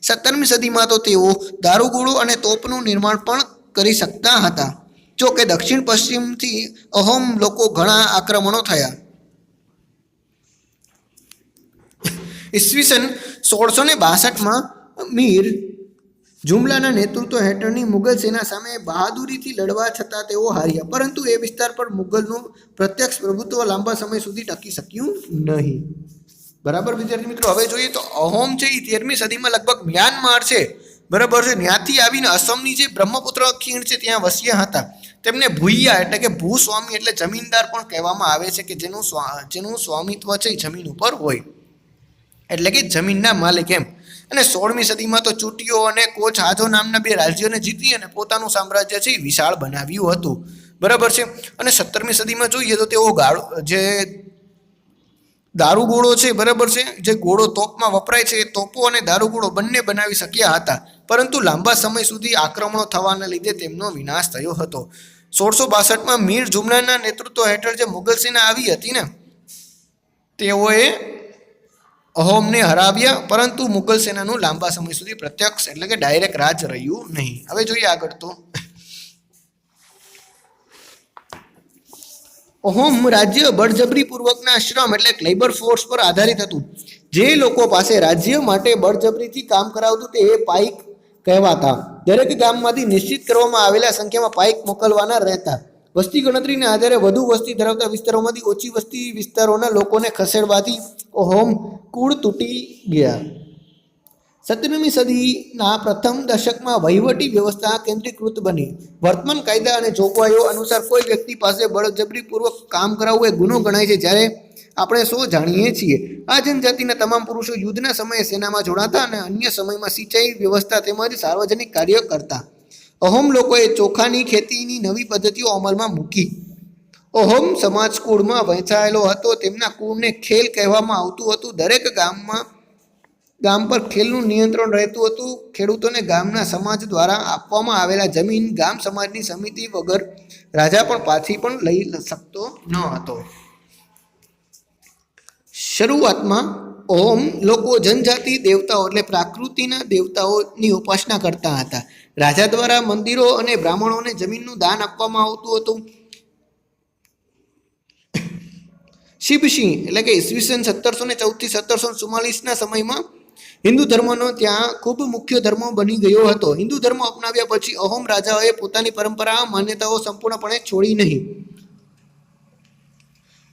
17મી સદીમાં તો તેઓ દારૂગોળો અને તોપનું નિર્માણ પણ કરી શકતા હતા. જો કે દક્ષિણ પશ્ચિમથી અહોમ લોકો ઘણા આક્રમણો થયા. ઈસવીસન 1662માં મીર જુમલાના નેતૃત્વ હેઠળની મુગલ સેના સામે બહાદુરીથી લડવા છતાં તેઓ હાર્યા, પરંતુ એ વિસ્તાર પર મુગલનું પ્રત્યક્ષ પ્રભુત્વ લાંબા સમય સુધી ટકી શક્યું નહીં. બરાબર વિદ્યાર્થી મિત્રો, હવે જોઈએ તો અહોમ છે એ 13મી સદીમાં લગભગ મ્યાનમાર છે, બરાબર છે, ત્યાંથી આવીને અસમની જે બ્રહ્મપુત્ર ખીણ છે ત્યાં વસ્યા હતા. તેમને ભૂઈયા એટલે કે ભૂસ્વામી એટલે જમીનદાર પણ કહેવામાં આવે છે, કે જેનું સ્વામિત્વ છે જમીન ઉપર હોય, એટલે કે જમીનના માલિક એમ. અને 16મી સદીમાં તો ચૂંટીઓ અને કોચ હાજો નામના 2 રાજ્યોને જીતી અને પોતાનું સામ્રાજ્ય છે વિશાળ બનાવ્યું હતું. બરાબર છે. અને 17મી સદીમાં જોઈએ તો તેઓ જે દારૂગોળો છે, બરાબર છે, જે ગોળો તોપમાં વપરાય છે, એ તોપો અને દારૂગોળો બંને બનાવી શક્યા હતા, પરંતુ લાંબા સમય સુધી આક્રમણો થવાના લીધે તેમનો વિનાશ થયો હતો. 1662માં મીર જુમલાના નેતૃત્વ હેઠળ જે મુગલ સેના આવી હતી ને, તેઓએ અહોમને હરાવ્યા, પરંતુ મુગલ સેનાનું લાંબા સમય સુધી પ્રત્યક્ષ એટલે કે ડાયરેક્ટ રાજ રહ્યું નહીં. હવે જોઈએ આગળ તો અહોમ રાજ્ય બળજબરીપૂર્વકના શ્રમ એટલે લેબર ફોર્સ પર આધારિત હતું. જે લોકો પાસે રાજ્ય માટે બળજબરીથી કામ કરાવતું તે પાઈક કહેવાતા. દરેક ગામમાંથી નિશ્ચિત કરવામાં આવેલા સંખ્યામાં પાઈક મોકલવાના રહેતા. વસ્તી ગણતરીના આધારે વધુ વસ્તી ધરાવતા વિસ્તારોમાંથી ઓછી વસ્તી વિસ્તારોના લોકોને ખસેડવાથી અહોમ કુળ તૂટી ગયા. 17મી સદીના પ્રથમ દશકમાં વહીવટી વ્યવસ્થા કેન્દ્રીકૃત બની. વર્તમાન કાયદા અને જોગવાઈઓ અનુસાર કોઈ વ્યક્તિ પાસે બળજબરીપૂર્વક કામ કરાવવું એ ગુનો ગણાય છે, જ્યારે આપણે સૌ જાણીએ છીએ આ જનજાતિના તમામ પુરુષો યુદ્ધના સમયે સેનામાં જોડાતા અને અન્ય સમયમાં સિંચાઈ વ્યવસ્થા તેમજ સાર્વજનિક કાર્ય કરતા. અહોમ લોકોએ ચોખાની ખેતીની નવી પદ્ધતિઓ અમલમાં મૂકી. અહોમ સમાજ કુળમાં વહેંચાયેલો હતો. તેમના કુળને ખેલ કહેવામાં આવતું હતું. દરેક ગામ પર ખેલનું નિયંત્રણ રહેતું હતું. ખેડૂતોને ગામના સમાજ દ્વારા આપવામાં આવેલા જમીન ગામ સમાજની સમિતિ વગર રાજા પણ પાછી પણ લઈ શકતો ન હતો. શરૂઆતમાં અહોમ લોકો જનજાતિ દેવતાઓ એટલે પ્રાકૃતિના દેવતાઓની ઉપાસના કરતા હતા. રાજા દ્વારા મંદિરો અને બ્રાહ્મણોને જમીનનું દાન આપવામાં આવતું હતું. શિવસિંહ એટલે કે ઈસવીસન 1714 થી 1744ના સમયમાં હિન્દુ ધર્મનો ત્યાં ખૂબ મુખ્ય ધર્મ બની ગયો હતો. હિન્દુ ધર્મ અપનાવ્યા પછી અહોમ રાજાઓએ પોતાની પરંપરા માન્યતાઓ સંપૂર્ણપણે છોડી નહીં.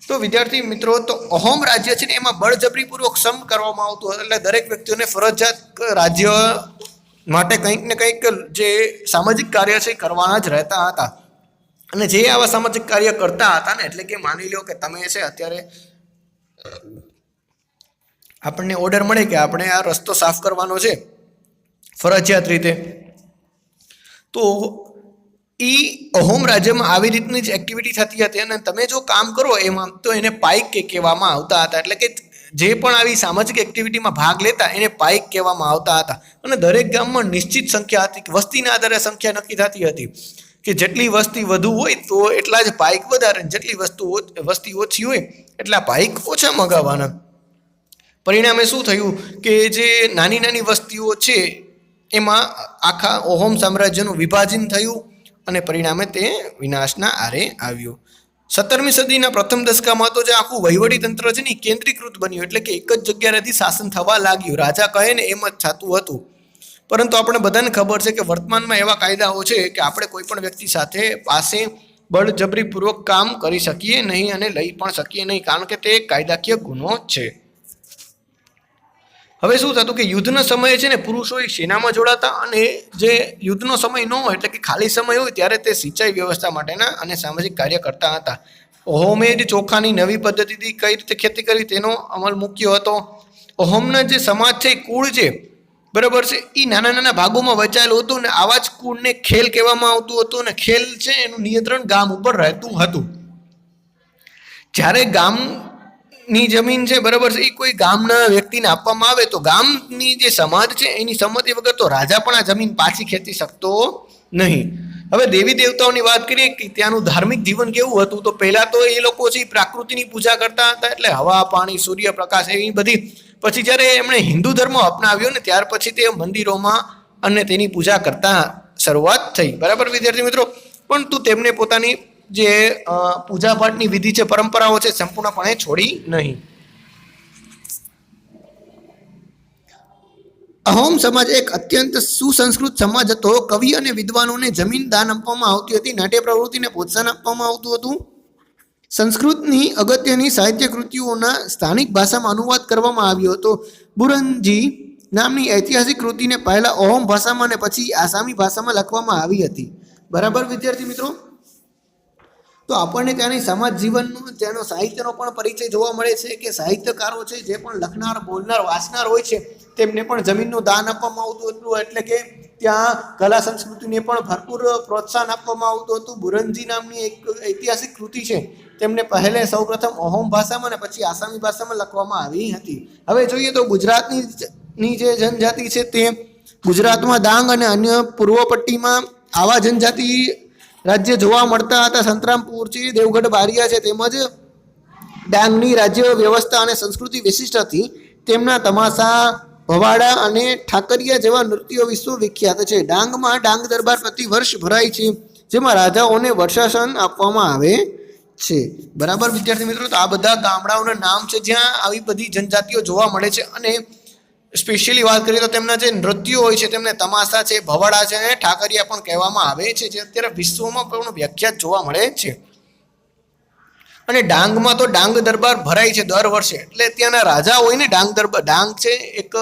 તો વિદ્યાર્થી મિત્રો, તો અહોમ રાજ્ય છે ને એમાં બળજબરીપૂર્વક સમ કરવામાં આવતું હતું. એટલે દરેક વ્યક્તિઓને ફરજિયાત રાજ્ય માટે કંઈક ને કંઈક જે સામાજિક કાર્ય છે એ કરવાના જ રહેતા હતા. અને જે આવા સામાજિક કાર્ય કરતા હતા ને, એટલે કે માની લો કે તમે છે અત્યારે આપણને ઓર્ડર મળે કે આપણે આ રસ્તો સાફ કરવાનો છે ફરજિયાત રીતે, તો એ અહોમ રાજ્યમાં આવી રીતની જ એક્ટિવિટી થતી હતી. અને તમે જો કામ કરો એમાં તો એને પાઇક કહેવામાં આવતા હતા. એટલે કે જે પણ આવી સામાજિક એક્ટિવિટીમાં ભાગ લેતા એને પાઇક કહેવામાં આવતા હતા. અને દરેક ગામમાં નિશ્ચિત સંખ્યા હતી, વસ્તીના આધારે સંખ્યા નક્કી થતી હતી કે જેટલી વસ્તી વધુ હોય તો એટલા જ પાઇક વધારે, જેટલી વસ્તી ઓછી હોય એટલા પાઇક ઓછા મગાવવાના. પરિણામે શું થયું કે જે નાની નાની વસ્તીઓ છે એમાં આખા અહોમ સામ્રાજ્યનું વિભાજન થયું અને પરિણામે તે વિનાશના આરે આવ્યું. 17મી સદીના પ્રથમ દશકામાં તો જે આખું વહીવટી તંત્ર છે ને કેન્દ્રીકૃત બન્યું. એટલે કે એક જ જગ્યાએથી શાસન થવા લાગ્યું. રાજા કહે ને એમ જ થતું હતું. પરંતુ આપણે બધાને ખબર છે કે વર્તમાનમાં એવા કાયદાઓ છે કે આપણે કોઈ પણ વ્યક્તિ સાથે પાસે બળજબરીપૂર્વક કામ કરી શકીએ નહીં અને લઈ પણ શકીએ નહીં, કારણ કે તે કાયદાકીય ગુનો છે. હવે શું થતું કે યુદ્ધના સમયે છે ને પુરુષો સેનામાં જોડાતા, અને જે યુદ્ધનો સમય ન હોય એટલે કે ખાલી સમય હોય ત્યારે તે સિંચાઈ વ્યવસ્થા માટેના અને સામાજિક કાર્ય કરતા હતા. અહોમે જે ચોખાની નવી પદ્ધતિથી કઈ રીતે ખેતી કરી તેનો અમલ મૂક્યો હતો. અહોમના જે સમાજ છે કુળ છે બરાબર છે, એ નાના નાના ભાગોમાં વહેંચાયેલું હતું. અને આવા જ કુળને ખેલ કહેવામાં આવતું હતું. અને ખેલ છે એનું નિયંત્રણ ગામ ઉપર રહેતું હતું. જ્યારે ગામની જમીન છે બરાબર છે, એ કોઈ ગામના વ્યક્તિને આપવામાં આવે તો ગામની જે સમાજ છે એની સંમતિ વગર તો રાજા પણ આ જમીન પાછી ખેંચી શકતો નહીં. હવે દેવી દેવતાઓની વાત કરીએ કે ત્યાંનું ધાર્મિક જીવન કેવું હતું, તો પહેલા તો એ લોકો છે પ્રાકૃતિની પૂજા કરતા હતા. એટલે હવા, પાણી, સૂર્યપ્રકાશ એવી બધી. પછી જ્યારે એમણે હિન્દુ ધર્મ અપનાવ્યો ને ત્યાર પછી તે મંદિરોમાં અને તેની પૂજા કરતા શરૂઆત થઈ. બરાબર વિદ્યાર્થી મિત્રો, પરંતુ તેમને પોતાની જે પૂજાપાઠની વિધિ છે, પરંપરાઓ છે, સંપૂર્ણપણે છોડી નહીં. અહોમ સમાજ એક અત્યંત સુસંસ્કૃત સમાજ હતો. કવિ અને વિદ્વાનોને જમીન દાન આપવામાં આવતી હતી. નાટ્ય પ્રવૃત્તિને પ્રોત્સાહન આપવામાં આવતું હતું. સંસ્કૃતની અગત્યની સાહિત્ય કૃતિઓના સ્થાનિક ભાષામાં અનુવાદ કરવામાં આવ્યો હતો. બુરંજી નામની ઐતિહાસિક કૃતિને પહેલા અહોમ ભાષામાં અને પછી આસામી ભાષામાં લખવામાં આવી હતી. બરાબર વિદ્યાર્થી મિત્રો, તો આપણને ત્યાંની સમાજ જીવનનો, ત્યાંનો સાહિત્યનો પણ પરિચય જોવા મળે છે કે સાહિત્યકારો છે જે પણ લખનાર, બોલનાર, વાંચનાર હોય છે તેમને પણ જમીનનું દાન આપવામાં આવતું હતું. એટલે કે ત્યાં કલા સંસ્કૃતિને પણ ભરપૂર પ્રોત્સાહન આપવામાં આવતું હતું. બુરંજી નામની એક ઐતિહાસિક કૃતિ છે તેમને પહેલે સૌપ્રથમ અહોમ ભાષામાં અને પછી આસામી ભાષામાં લખવામાં આવી હતી. હવે જોઈએ તો ગુજરાતની જે જનજાતિ છે તે ગુજરાતમાં ડાંગ અને અન્ય પૂર્વ પટ્ટીમાં આવા જનજાતિ રાજ્ય જોવા મળતા હતા. સંતરામપુર છે, દેવગઢ બારિયા છે, તેમજ ડાંગની રાજ્ય વ્યવસ્થા અને સંસ્કૃતિ વિશિષ્ટ હતી. તેમના તમાશા, ભવાડા અને ઠાકરિયા જેવા નૃત્યો વિશ્વ વિખ્યાત છે. ડાંગમાં ડાંગ દરબાર પ્રતિ વર્ષ ભરાય છે, જેમાં રાજાઓને વર્ષાસન આપવામાં આવે છે. બરાબર વિદ્યાર્થી મિત્રો, તો આ બધા ગામડાઓના નામ છે જ્યાં આવી બધી જનજાતિઓ જોવા મળે છે. અને સ્પેશિયલી વાત કરીએ તો તેમના જે નૃત્યો હોય છે તેમને તમાશા છે, ભવાડા છે અને ઠાકરિયા પણ કહેવામાં આવે છે, જે અત્યારે વિશ્વમાં પણ વ્યાખ્યાત જોવા મળે છે. અને ડાંગમાં તો ડાંગ દરબાર ભરાય છે દર વર્ષે. એટલે ત્યાંના રાજા હોય ને ડાંગ દરબાર, ડાંગ છે એક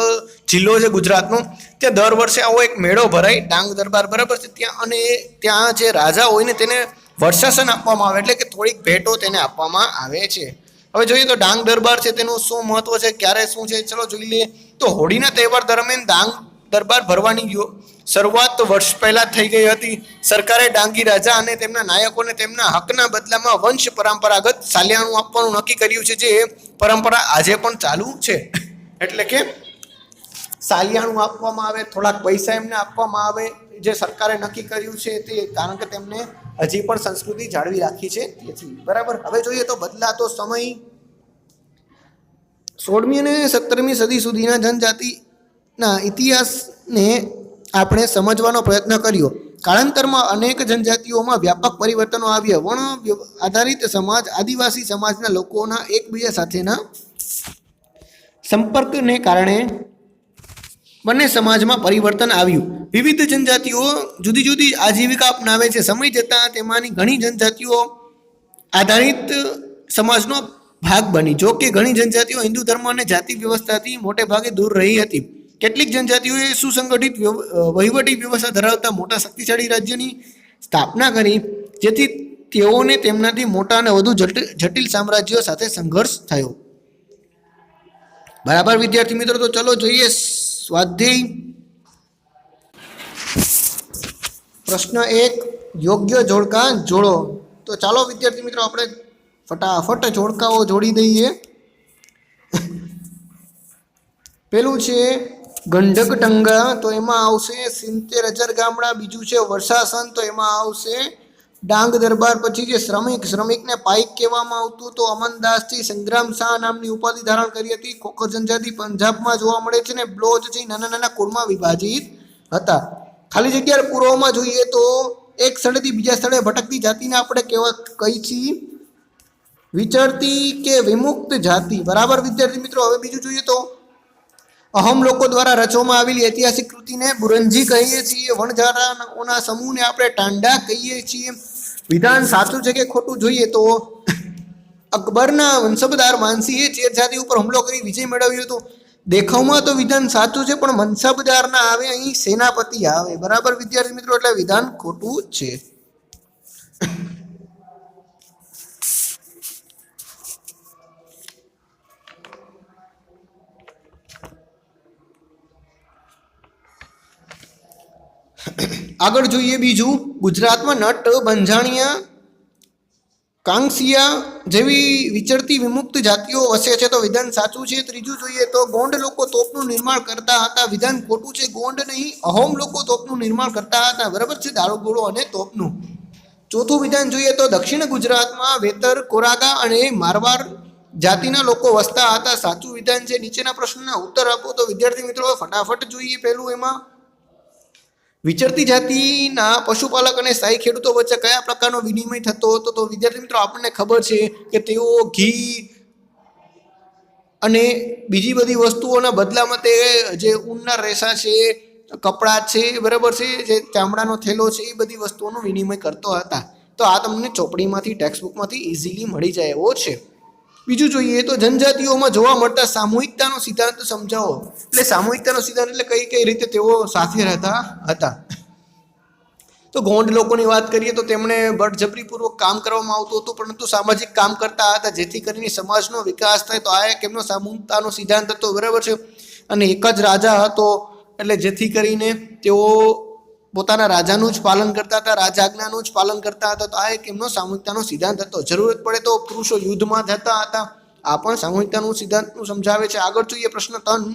જિલ્લો છે ગુજરાતનો, ત્યાં દર વર્ષે આવો એક મેળો ભરાય ડાંગ દરબાર, બરાબર છે. ત્યાં અને ત્યાં જે રાજા હોય ને તેને વર્ષાસન આપવામાં આવે, એટલે કે થોડીક ભેટો તેને આપવામાં આવે છે. હવે જોઈએ તો ડાંગ દરબાર છે તેનું શું મહત્વ છે, ક્યારે શું છે, ચલો જોઈ લઈએ. તો હોળીના તહેવાર દરમિયાન દરબાર ભરવાની શરૂઆત વર્ષ પહેલા થઈ ગઈ હતી. સરકારે ડાંગી રાજા અને તેમના નાયકોને તેમના હકના બદલામાં વંશ પરંપરાગત સાલિયાણું આપવાનું નક્કી કર્યું છે, જે પરંપરા આજે પણ ચાલુ છે. એટલે કે સાલિયાણું આપવામાં આવે, થોડાક પૈસા એમને આપવામાં આવે, જે સરકારે નક્કી કર્યું છે તે, કારણ કે તેમને હજી પણ સંસ્કૃતિ જાળવી રાખી છે તેથી. બરાબર. હવે જોઈએ તો બદલાતો સમય. 16મી અને 17મી સદી સુધીના જનજાતિના ઇતિહાસને આપણે સમજવાનો પ્રયત્ન કર્યો. કાળાંતરમાં અનેક જનજાતિઓમાં વ્યાપક પરિવર્તનો આવ્યા. વર્ણ આધારિત સમાજ, આદિવાસી સમાજના લોકોના એકબીજા સાથેના સંપર્કને કારણે બંને સમાજમાં પરિવર્તન આવ્યું. વિવિધ જનજાતિઓ જુદી જુદી આજીવિકા અપનાવે છે. સમય જતાં તેમાંની ઘણી જનજાતિઓ આધારિત સમાજનો ભાગ બની. જો કે ઘણી જનજાતિઓ હિન્દુ ધર્મ અને જાતિ વ્યવસ્થાથી મોટે ભાગે દૂર રહી હતી. કેટલીક જનજાતિઓએ સુસંગઠિત વહીવટી વ્યવસ્થા ધરાવતા મોટા શક્તિશાળી રાજ્યની સ્થાપના કરી, જેથી તેઓને તેમનાથી મોટા અને વધુ જટિલ સામ્રાજ્યો સાથે સંઘર્ષ થયો. બરાબર વિદ્યાર્થી મિત્રો, તો ચલો જોઈએ સ્વાધ્યાય. પ્રશ્ન 1, યોગ્ય જોડકા જોડો. તો ચાલો વિદ્યાર્થી મિત્રો આપણે ફટાફટ જોડકાઓ જોડી દઈએ. પેલું છે ગંડક ટંગા, તો એમાં આવશે 70,000 ગામડા. બીજું છે વર્ષાસન, તો એમાં આવશે ડાંગ દરબાર. પછી જે શ્રમિકને પાઈક કહેવામાં આવતું, તો અમનદાસજી સંગ્રામ શાહ નામની ઉપાધિ ધારણ કરી હતી. ખોખર જનજાતિ પંજાબમાં જોવા મળે છે ને બ્લોચ છે નાના નાના કુળમાં વિભાજિત હતા. ખાલી જગ્યા પૂર્વમાં જોઈએ તો એક સ્થળેથી બીજા સ્થળે ભટકતી જાતિને આપણે કહીએ છીએ વિચરતી કે વિમુક્ત જાતિ. બરાબર વિદ્યાર્થી મિત્રો. હવે બીજું જોઈએ તો અહમ લોકો દ્વારા રચવામાં આવેલી ઐતિહાસિક કૃતિને બુરંજી કહીએ છીએ. વણઝારાઓના સમૂહને આપણે ટાંડા કહીએ છીએ. વિધાન સાચું છે કે ખોટું જોઈએ તો અકબરના વંશબદાર માનસિંહે ચેર જાતિ ઉપર હુમલો કરી વિજય મેળવ્યો હતો. દેખાવમાં તો વિધાન સાચું છે, પણ મનસબદાર ના આવે, અહીં સેનાપતિ આવે. બરાબર વિદ્યાર્થી મિત્રો, એટલે વિધાન ખોટું છે. આગળ જોઈએ બીજું. ગુજરાતમાં નટ, બંજાણિયા, કાંગસિયા જેવી વિચરતી વિમુક્ત જાતિઓ વસે છે, તો વિધાન સાચું છે. ત્રીજું જોઈએ તો ગોંડ લોકો તોપનું નિર્માણ કરતા હતા. વિધાન ખોટું છે. ગોંડ નહીં, અહોમ લોકો તોપનું નિર્માણ કરતા હતા. બરાબર છે, દારૂગોળો અને તોપનું. ચોથું વિધાન જોઈએ તો દક્ષિણ ગુજરાતમાં વેતર, કોરાગા અને મારવાડ જાતિના લોકો વસતા હતા. સાચું વિધાન છે. નીચેના પ્રશ્નના ઉત્તર આપો. તો વિદ્યાર્થી મિત્રો ફટાફટ જોઈએ. પહેલું એમાં વિચરતી જાતિના પશુપાલક અને સ્થાયી ખેડૂતો વચ્ચે કયા પ્રકારનો વિનિમય થતો હતો? તો વિદ્યાર્થી મિત્રો આપણને ખબર છે કે તેઓ ઘી અને બીજી બધી વસ્તુઓના બદલામાં તે જે ઊનના રેસા છે, કપડાં છે, બરાબર છે, જે ચામડાનો થેલો છે, એ બધી વસ્તુઓનું વિનિમય કરતો હતા. તો આ તમને ચોપડીમાંથી, ટેક્સ્ટબુકમાંથી ઇઝીલી મળી જાય એવો છે. બીજું જોઈએ તો જનજાતિઓમાં જોવા મળતા સામૂહિકતાનો સિદ્ધાંત સમજાવો. એટલે સામૂહિકતાનો સિદ્ધાંત એટલે કઈ રીતે તેઓ સાથે રહેતા હતા. તો ગોંડ લોકોની વાત કરીએ તો તેમણે બળજબરીપૂર્વક કામ કરવામાં આવતું હતું, પરંતુ સામાજિક કામ કરતા હતા, જેથી કરીને સમાજનો વિકાસ થાય. તો આ એક એમનો સામૂહિકતાનો સિદ્ધાંત હતો. બરાબર છે. અને એક જ રાજા હતો, એટલે જેથી કરીને તેઓ પોતાના રાજાનું જ પાલન કરતા હતા, રાજાજ્ઞાનું જ પાલન કરતા હતા. તો આ એક એમનો સામૂહિકતાનો સિદ્ધાંત હતો. જરૂરત પડે તો પુરુષો યુદ્ધમાં જતા હતા. આ પણ સામૂહિકતાનું સિદ્ધાંતનું સમજાવે છે. આગળ જોઈએ પ્રશ્ન 3.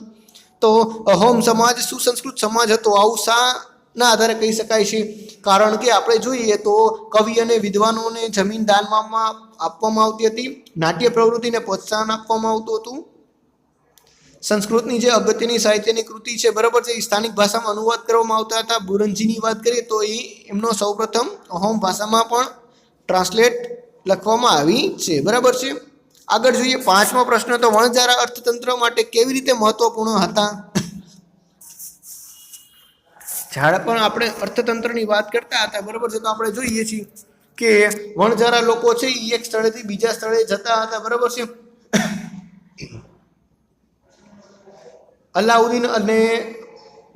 તો અહોમ સમાજ સુસંસ્કૃત સમાજ હતો. આવું શાના આધારે કહી શકાય છે? કારણ કે આપણે જોઈએ તો કવિ અને વિદ્વાનોને જમીન દાનમાં આપવામાં આવતી હતી. નાટ્ય પ્રવૃત્તિને પ્રોત્સાહન આપવામાં આવતું હતું. સંસ્કૃતની જે અગત્યની સાહિત્યની કૃતિ છે, બરાબર છે, એ સ્થાનિક ભાષામાં અનુવાદ કરવામાં આવતા હતા. બુરંજીની વાત કરીએ તો એ એમનો સૌપ્રથમ અહોમ ભાષામાં પણ ટ્રાન્સલેટ લખવામાં આવી છે. બરાબર છે. આગળ જોઈએ 5મો પ્રશ્ન. તો વણજારા અર્થતંત્ર માટે કેવી રીતે મહત્વપૂર્ણ હતા? જ્યારે પણ આપણે અર્થતંત્રની વાત કરતા હતા, બરાબર છે, તો આપણે જોઈએ છીએ કે વણજારા લોકો છે એ એક સ્થળેથી બીજા સ્થળે જતા હતા. બરાબર છે. અલાઉદ્દીન અને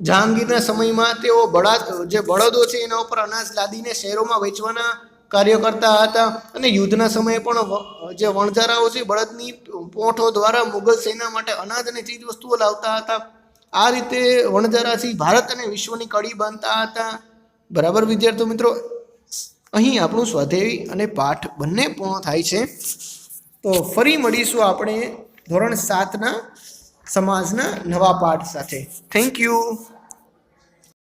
જહાંગીરના સમયમાં તેઓ બળદો છે એના ઉપર અનાજ લાદીને શહેરોમાં વેચવાના કાર્ય કરતા હતા. અને યુદ્ધના સમયે પણ જે વણજારાઓ છે બળદની પોઠો દ્વારા મુગલ સેના માટે અનાજ અને ચીજ વસ્તુઓ લાવતા હતા. આ રીતે વણજારાથી ભારત અને વિશ્વની કડી બનતા હતા. બરાબર વિદ્યાર્થી મિત્રો, અહીં આપણું સ્વાધ્યાય અને પાઠ બંને પૂર્ણ થાય છે. તો ફરી મળીશું આપણે ધોરણ 7ના સમાજના નવા પાઠ સાથે. Thank you.